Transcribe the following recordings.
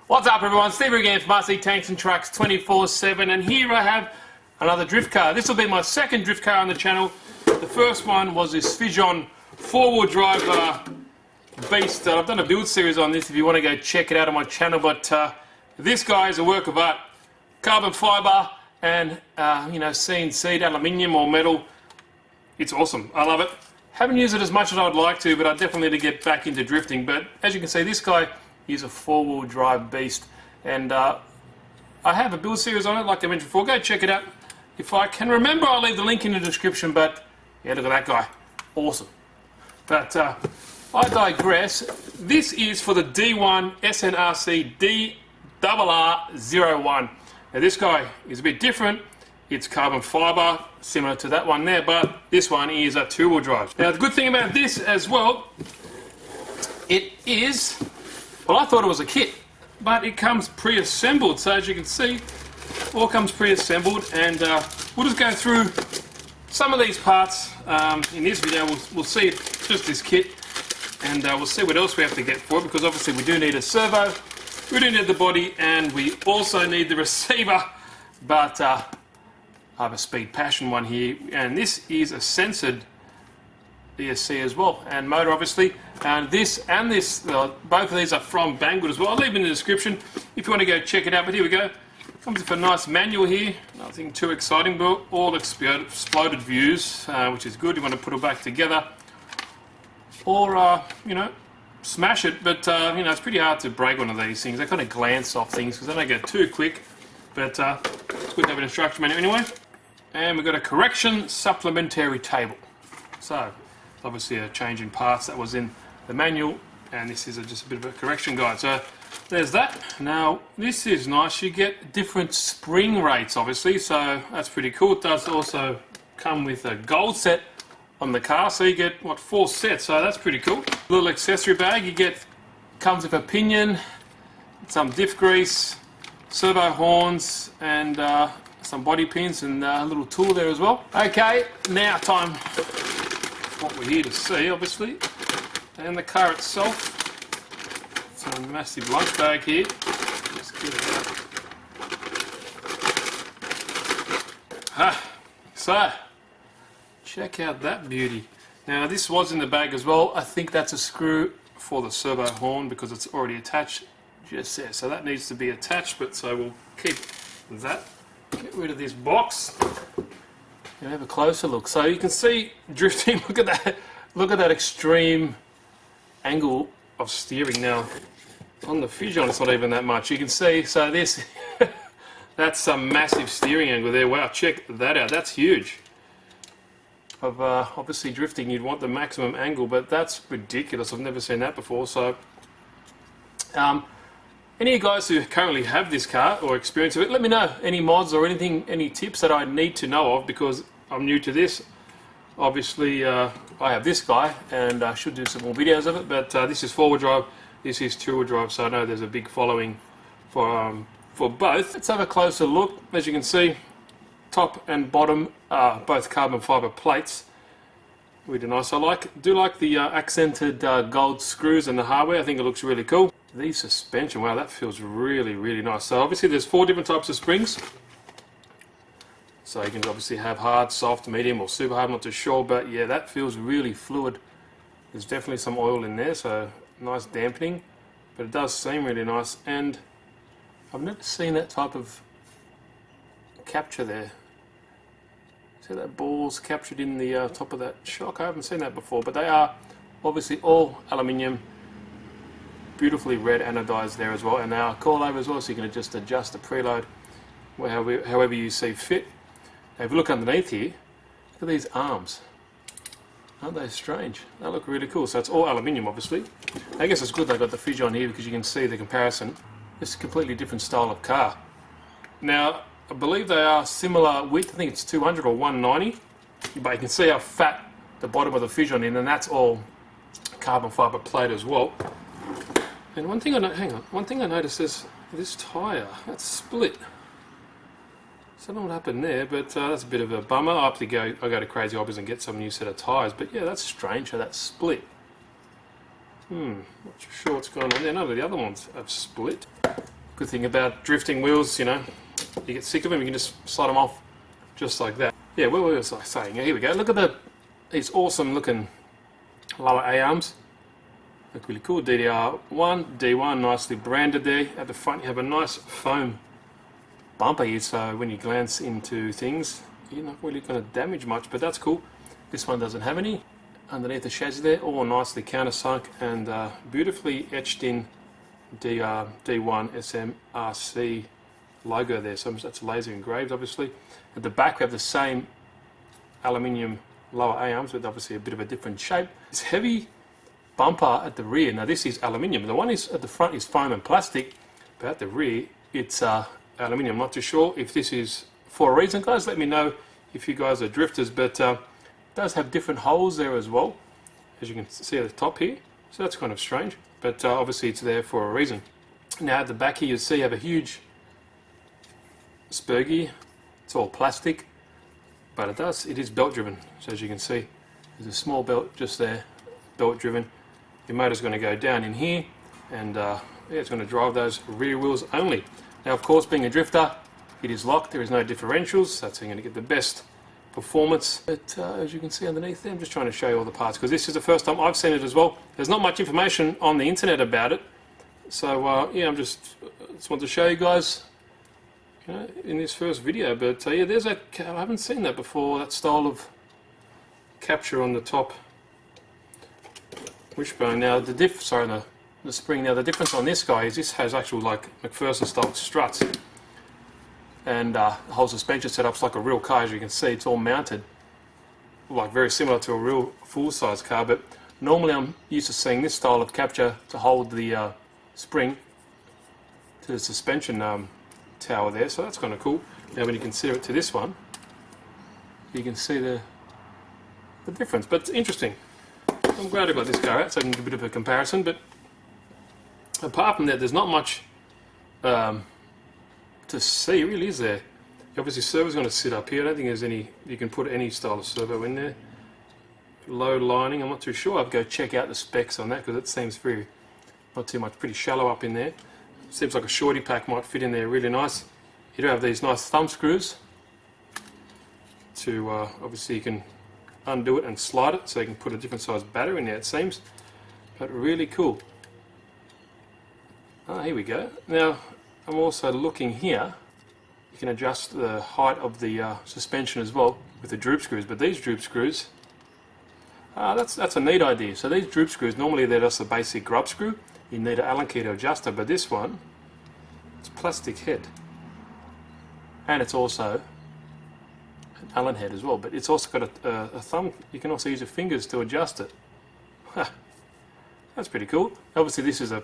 What's up everyone, Steve again from RC Tanks and Trucks 24/7, and here I have another drift car. This will be my second drift car on the channel. The first one was this Vision 4-wheel drive beast. I've done a build series on this if you want to go check it out on my channel, but this guy is a work of art. Carbon fibre and CNC'd aluminium or metal. It's awesome, I love it. Haven't used it as much as I would like to, but I definitely need to get back into drifting. But as you can see, this guy is a 4-wheel drive beast, and I have a build series on it like I mentioned before. Go check it out. If I can remember, I'll leave the link in the description. But yeah, look at that guy, awesome. But I digress. This is for the D1 SNRC DRR-01. Now this guy is a bit different. It's carbon fibre, similar to that one there, but this one is a 2-wheel drive. Now the good thing about this as well, it is, well, I thought it was a kit, but it comes pre-assembled. So as you can see, all comes pre-assembled, and we'll just go through some of these parts in this video. We'll see just this kit, and we'll see what else we have to get for it, because obviously we do need a servo, we do need the body, and we also need the receiver. But I have a Speed Passion one here, and this is a censored ESC as well, and motor obviously. And this, both of these are from Banggood as well. I'll leave it in the description if you want to go check it out. But here we go. Comes with a nice manual here. Nothing too exciting, but all exploded views, which is good. You want to put it back together, or smash it. But it's pretty hard to break one of these things. They kind of glance off things because they don't go too quick. But it's good to have an instruction manual anyway. And we've got a correction supplementary table. So obviously a change in parts that was in the manual, and this is just a bit of a correction guide. So there's that. Now this is nice. You get different spring rates obviously, so that's pretty cool. It does also come with a gold set on the car, so you get 4 sets, so that's pretty cool. Little accessory bag you get, comes with a pinion, some diff grease, servo horns, and some body pins, and a little tool there as well. Okay, now time for what we're here to see obviously. And the car itself, it's a massive lunch bag here. Let's get it out. So check out that beauty. Now this was in the bag as well. I think that's a screw for the servo horn because it's already attached just there. So that needs to be attached, but so we'll keep that. Get rid of this box and have a closer look. So you can see drifting. Look at that. Look at that extreme angle of steering. Now on the Vision it's not even that much. You can see, so this that's some massive steering angle there. Wow, check that out. That's huge. Of obviously drifting you'd want the maximum angle, but that's ridiculous. I've never seen that before. So any of you guys who currently have this car or experience of it, let me know any mods or anything, any tips that I need to know of, because I'm new to this. Obviously I have this guy and I should do some more videos of it, but this is 4-wheel drive, this is 2-wheel drive, so I know there's a big following for both. Let's have a closer look. As you can see, top and bottom are both carbon fibre plates. Really nice. I do like the accented gold screws and the hardware. I think it looks really cool. The suspension, wow, that feels really, really nice. So obviously there's 4 different types of springs. So you can obviously have hard, soft, medium, or super hard, I'm not too sure, but yeah, that feels really fluid. There's definitely some oil in there, so nice dampening, but it does seem really nice. And I've never seen that type of capture there. See that ball's captured in the top of that shock? I haven't seen that before, but they are obviously all aluminium, beautifully red anodized there as well, and they are coilover as well, so you can just adjust the preload however you see fit. Now if you look underneath here, look at these arms. Aren't they strange? They look really cool. So it's all aluminium obviously. I guess it's good they got the Vision here because you can see the comparison. It's a completely different style of car. Now I believe they are similar width. I think it's 200 or 190, but you can see how fat the bottom of the Vision is, and that's all carbon fibre plate as well. And one thing I noticed is this tyre, that's split. So I don't know what happened there, but that's a bit of a bummer. I have to go to Crazy Hobbies and get some new set of tyres. But yeah, that's strange how that's split. Not sure what's going on there. None of the other ones have split. Good thing about drifting wheels, you know, you get sick of them, you can just slide them off just like that. Yeah, what was I saying? Here we go. Look at these awesome looking lower A-arms. Look really cool. DDR-01, D1, nicely branded there. At the front you have a nice foam bumper here, so when you glance into things, you're not really going to damage much, but that's cool. This one doesn't have any. Underneath the chassis there, all nicely countersunk and beautifully etched in D1 SNRC logo there. So that's laser engraved, obviously. At the back we have the same aluminium lower A-arms with obviously a bit of a different shape. It's heavy bumper at the rear. Now this is aluminium. The one is at the front is foam and plastic, but at the rear it's aluminium. I'm not too sure if this is for a reason, guys. Let me know if you guys are drifters, but it does have different holes there as well, as you can see at the top here. So that's kind of strange, but obviously it's there for a reason. Now at the back here you see you have a huge spur gear. It's all plastic, but it is belt driven. So as you can see, there's a small belt just there, belt driven. Your motor's going to go down in here, and yeah, it's going to drive those rear wheels only. Now of course, being a drifter, it is locked. There is no differentials. That's how you're going to get the best performance. But as you can see underneath there, I'm just trying to show you all the parts because this is the first time I've seen it as well. There's not much information on the internet about it, so yeah, I just want to show you guys, you know, in this first video. But yeah, there's I haven't seen that before, that style of capture on the top wishbone. Now the spring. Now the difference on this guy is this has actual like McPherson style struts and the whole suspension setup's like a real car. As you can see, it's all mounted like very similar to a real full-size car, but normally I'm used to seeing this style of capture to hold the spring to the suspension tower there, so that's kind of cool. Now when you compare it to this one, you can see the difference, but it's interesting. I'm glad I got this car out so I can do a bit of a comparison, but apart from that there's not much to see really, is there? Obviously servo's going to sit up here. I don't think there's any, you can put any style of servo in there. Low lining, I'm not too sure. I'll go check out the specs on that because it seems very, not too much, pretty shallow up in there. Seems like a shorty pack might fit in there really nice. You do have these nice thumb screws to obviously you can undo it and slide it so you can put a different size battery in there, it seems, but really cool. Here we go. Now I'm also looking here, you can adjust the height of the suspension as well with the droop screws, but these droop screws, that's a neat idea. So these droop screws, normally they're just a basic grub screw, you need an Allen key to adjust it, but this one, it's plastic head, and it's also an Allen head as well, but it's also got a thumb. You can also use your fingers to adjust it. That's pretty cool. Obviously this is a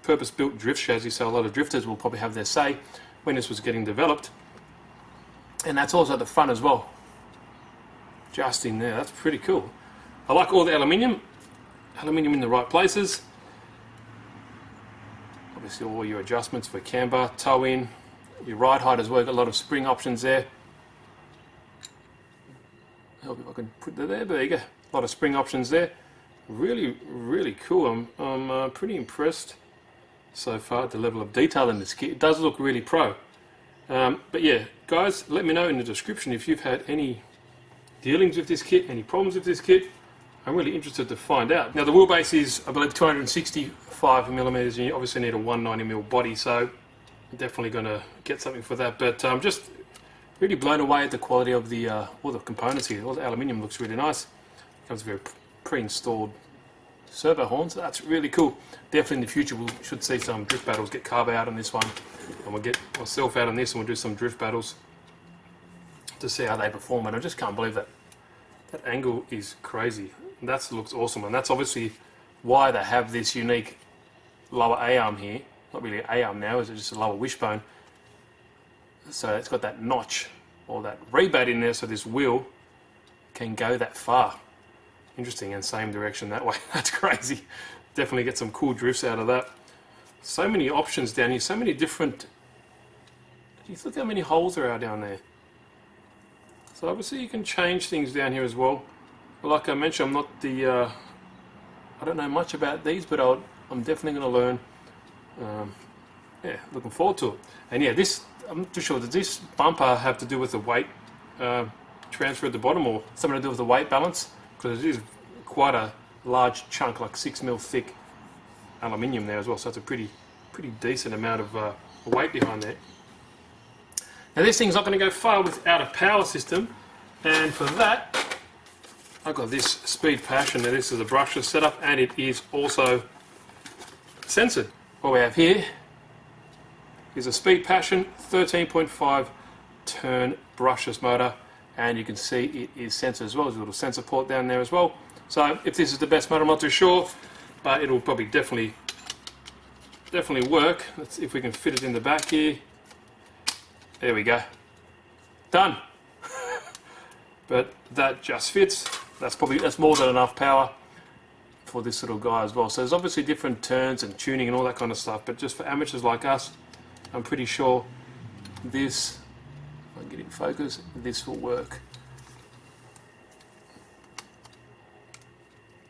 purpose-built drift chassis, so a lot of drifters will probably have their say when this was getting developed. And that's also at the front as well, just in there. That's pretty cool. I like all the aluminium in the right places. Obviously all your adjustments for camber, toe in, your ride height as well. Got a lot of spring options there. I hope I can put that there. There you go. A lot of spring options there. Really, really cool. I'm pretty impressed so far at the level of detail in this kit. It does look really pro. But yeah, guys, let me know in the description if you've had any dealings with this kit, any problems with this kit. I'm really interested to find out. Now the wheelbase is, I believe, 265 millimeters, and you obviously need a 190mm body, so I'm definitely going to get something for that. But I'm just really blown away at the quality of the all the components here. All the aluminium looks really nice. Comes very pre-installed servo horns. That's really cool. Definitely in the future we should see some drift battles. Get Carver out on this one, and we'll get myself out on this, and we'll do some drift battles to see how they perform. And I just can't believe that angle is crazy. That looks awesome, and that's obviously why they have this unique lower A-arm here. Not really an A-arm now, is it just a lower wishbone? So it's got that notch or that rebate in there, so this wheel can go that far. Interesting, and same direction that way. That's crazy. Definitely get some cool drifts out of that. So many options down here, so many different. Look how many holes there are down there. So obviously you can change things down here as well. But like I mentioned, I'm not the I don't know much about these, but I'm definitely going to learn yeah, looking forward to it. And yeah, this, I'm not too sure, does this bumper have to do with the weight transfer at the bottom, or something to do with the weight balance? Because it is quite a large chunk, like 6mm thick aluminium there as well, so it's a pretty decent amount of weight behind there. Now this thing's not going to go far without a power system, and for that I've got this Speed Passion. Now this is a brushless setup, and it is also censored. What we have here is a Speed Passion 13.5 turn brushless motor, and you can see it is censored as well. There's a little sensor port down there as well. So if this is the best motor, I'm not too sure, but it'll probably definitely work. Let's see if we can fit it in the back here. There we go. Done. But that just fits. That's more than enough power for this little guy as well. So there's obviously different turns and tuning and all that kind of stuff, but just for amateurs like us, I'm pretty sure this, if I can get it in focus, this will work.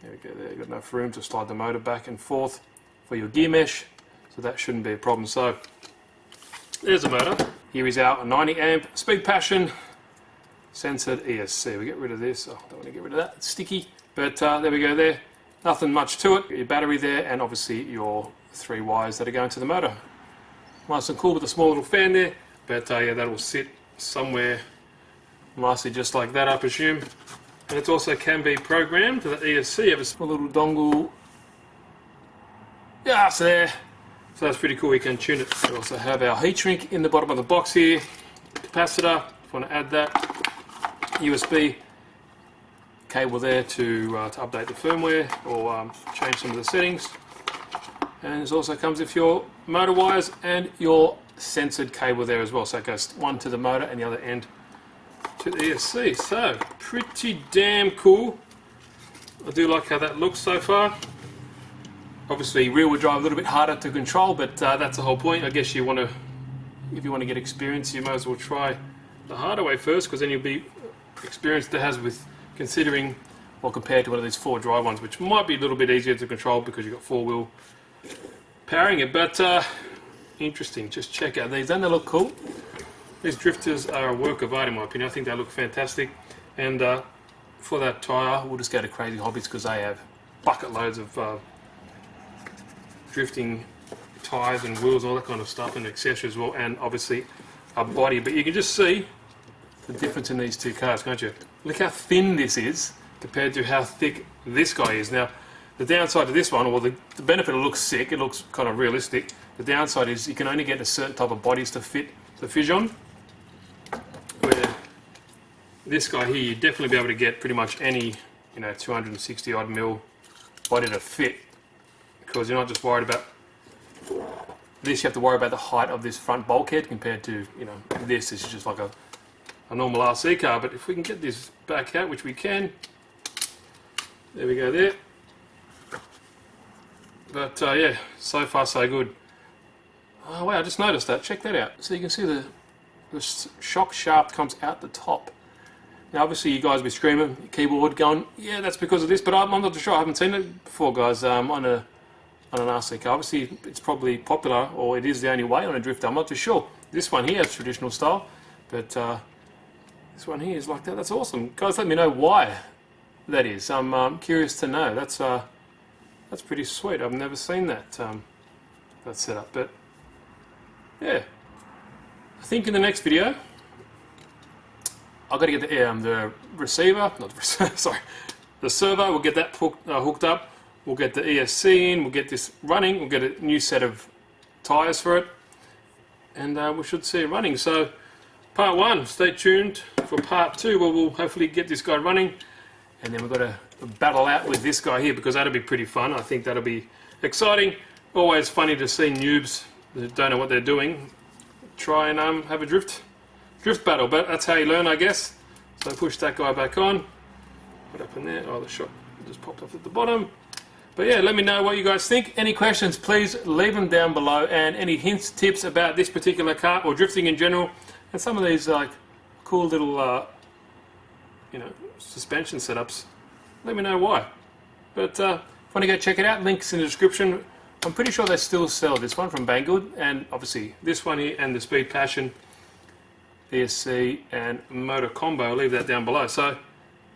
There we go, there, you've got enough room to slide the motor back and forth for your gear mesh, so that shouldn't be a problem. So there's the motor. Here is our 90 amp Speed Passion censored ESC. We get rid of this. Oh, don't want to get rid of that, it's sticky. But there we go there. Nothing much to it. Your battery there, and obviously your 3 wires that are going to the motor. Nice and cool with a small little fan there. But yeah, that'll sit somewhere nicely just like that, I presume. And it also can be programmed to the ESC. You have a small little dongle. Yeah, so there. So that's pretty cool, we can tune it. We also have our heat shrink in the bottom of the box here. Capacitor, if you want to add that. USB cable there to update the firmware or change some of the settings. And it also comes with your motor wires and your censored cable there as well. So it goes one to the motor and the other end to the ESC. So pretty damn cool. I do like how that looks so far. Obviously rear wheel drive a little bit harder to control, but that's the whole point. I guess if you want to get experience, you might as well try the harder way first, because then you'll be experienced it has with considering, well, compared to one of these 4-drive ones, which might be a little bit easier to control because you've got 4-wheel powering it. But interesting, just check out these. Don't they look cool? These drifters are a work of art in my opinion. I think they look fantastic. And for that tyre, we'll just go to Crazy Hobbies because they have bucket loads of drifting tyres and wheels and all that kind of stuff and accessories as well, and obviously a body. But you can just see the difference in these two cars, can't you? Look how thin this is compared to how thick this guy is. Now the downside to this one, well, the benefit, it looks sick, it looks kind of realistic. The downside is you can only get a certain type of bodies to fit the Fijon, where this guy here, you'd definitely be able to get pretty much any 260 odd mil body to fit, because you're not just worried about this, you have to worry about the height of this front bulkhead compared to, this is just like a normal RC car. But if we can get this back out, which we can, there we go there. But yeah, so far so good. Oh wow, I just noticed that, check that out. So you can see the shock shaft comes out the top. Now obviously you guys will be screaming, keyboard going, yeah, that's because of this, but I'm not too sure, I haven't seen it before, guys, on an RC car. Obviously it's probably popular, or it is the only way on a drifter, I'm not too sure. This one here is traditional style, but this one here is like that. That's awesome. Guys, let me know why that is. I'm curious to know. That's pretty sweet. I've never seen that setup, but yeah. I think in the next video I've got to get the receiver, not the sorry, the servo. We'll get that hooked up. We'll get the ESC in. We'll get this running. We'll get a new set of tyres for it, and we should see it running. So, part 1. Stay tuned for part 2, where we'll hopefully get this guy running, and then we've got to battle out with this guy here, because that'll be pretty fun. I think that'll be exciting. Always funny to see noobs that don't know what they're doing try and have a drift battle, but that's how you learn, I guess. So push that guy back on. What happened there? Oh, the shot just popped off at the bottom. But yeah, let me know what you guys think. Any questions, please leave them down below, and any hints, tips about this particular car or drifting in general, and some of these like cool little suspension setups, let me know why. But if you want to go check it out, links in the description I'm pretty sure they still sell this one from Banggood, and obviously this one here, and the Speed Passion, ESC, and Motor Combo. I'll leave that down below. So,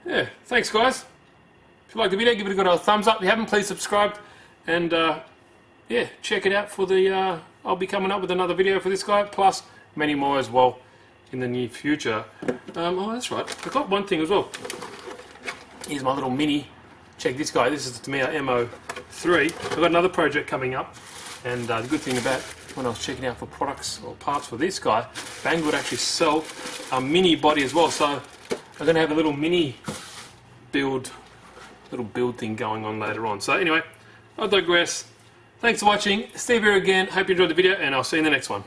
yeah, thanks guys. If you like the video, give it a good old thumbs up. If you haven't, please subscribe, and yeah, check it out for the, I'll be coming up with another video for this guy, plus many more as well in the near future. Oh, that's right, I got one thing as well. Here's my little mini. Check this guy, this is the Tamiya MO3. I've got another project coming up, and the good thing about when I was checking out for products or parts for this guy, Banggood actually sell a mini body as well, so I'm going to have a little mini build thing going on later on. So anyway, I digress. Thanks for watching. Steve here again. Hope you enjoyed the video, and I'll see you in the next one.